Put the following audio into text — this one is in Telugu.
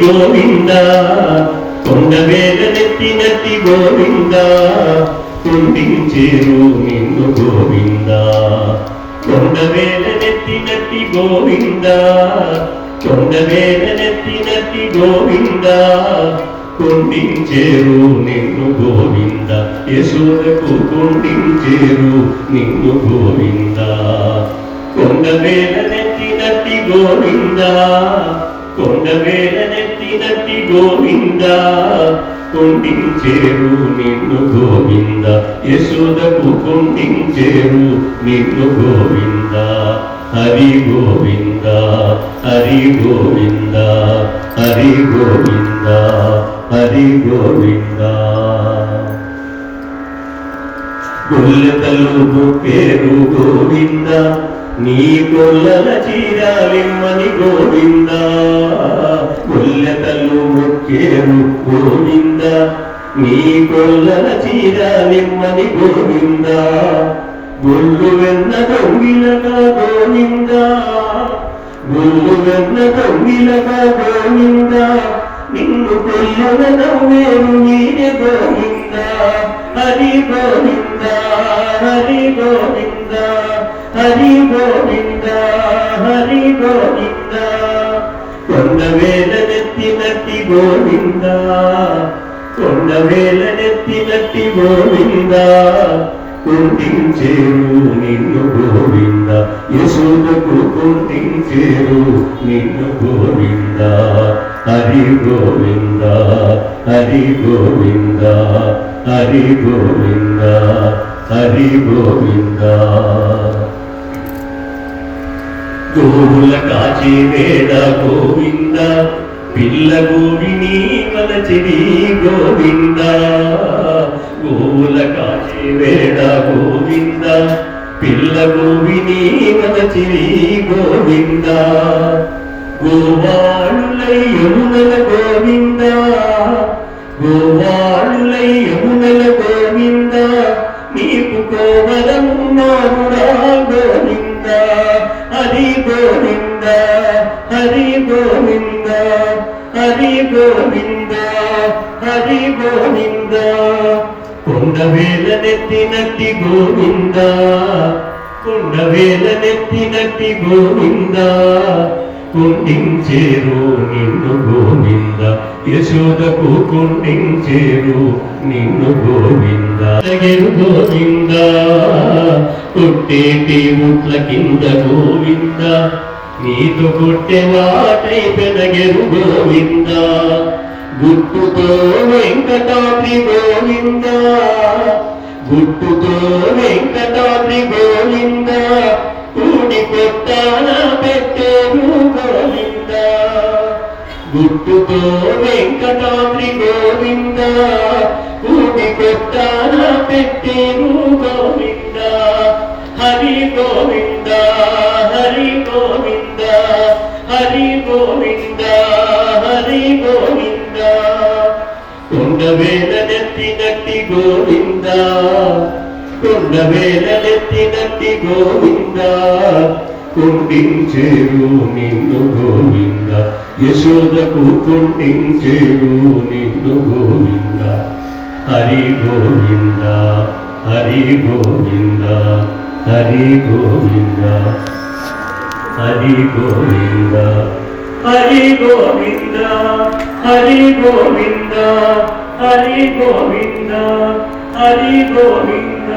గోవింద కొండవేల నెత్తినట్టి గోవింద కుండించేరు నిన్ను గోవింద కొండవేల నెత్తినట్టి గోవింద కొండవేల నెత్తినట్టి గోవింద కుండించేరు నిన్ను గోవింద యశోదకు కుండించేరు నిన్ను గోవింద కొండవేల నెత్తినట్టి గోవింద కొండవేల నెత్తినట్టి గోవింద కుండించేరు నిన్ను గోవింద యశోదకు కుండించేరు నిన్ను గోవింద హరి గోవింద హరి గోవింద హరి గోవింద హరి గోవింద గొల్లెతలు పేరు గోవింద నీ కొల్లల చీరాలిమ్మని గోవింద గొల్లెతలు మొక్కేరు గోవింద నీ కొల్లల చీరాలిమ్మని గోవింద గొల్లు వెన్న దొంగిలగా గోవింద గొల్లు వెన్న దొంగిలగా గోవింద నిన్ను కొల్లల నవ్వేరు నీనే గోవింద హరి గోవింద హరి గోవింద హరి గోవింద హరి గోవింద కొండవేల నెత్తినట్టి గోవింద కొండవేల నెత్తినట్టి గోవింద కుండించేరు నిన్ను గోవింద యశోదకు కుండించేరు నిన్ను గోవింద హరి గోవింద హరి గోవింద హరి గోవింద హరి గోవింద గోవుల కాచి వేడ గోవింద పిల్ల గోవిని మలచిరి గోవింద గోవుల కాచి వేడ గోవింద పిల్ల గోవిని మలచిరి గోవింద గోవాళులై యమునల గోవింద గోవాళులై యమునల గోవింద నీకు కోవలమున్నాముడా గోవింద హరి గోవింద హరి గోవింద హరి గోవింద హరి గోవింద కొండవేల నెత్తినట్టి గోవింద కొండవేల నెత్తినట్టి గోవింద కుండించేరు నిన్ను గోవింద యశోదకు కుండించేరు నిన్ను గోవింద ఎగరు గోవింద కొట్టేటి ముట్ల కింద గోవింద నీతో కొట్టే వాటై పెనగెరు గోవింద గుట్టుతో వెంకటాద్రి గోవింద గుట్టుతో వెంకటాద్రి గోవింద కూడి కొట్టాన పెట్టేరు గోవింద గుట్టుతో వెంకటాద్రి గోవింద కూడి కొట్టాన పెట్టేరు గోవింద హరి గోవింద హరి గోవింద హరి గోవింద హరి గోవింద కొండవేల నెత్తినట్టి గోవింద కొండవేల నెత్తినట్టి గోవింద కుండించేరు నిన్ను గోవింద యశోదకు కుండించేరు నిన్ను గోవింద హరి గోవింద హరి గోవింద హరి గోవింద హరి గోవింద హరి గోవింద హరి గోవింద హరి గోవింద హరి గోవింద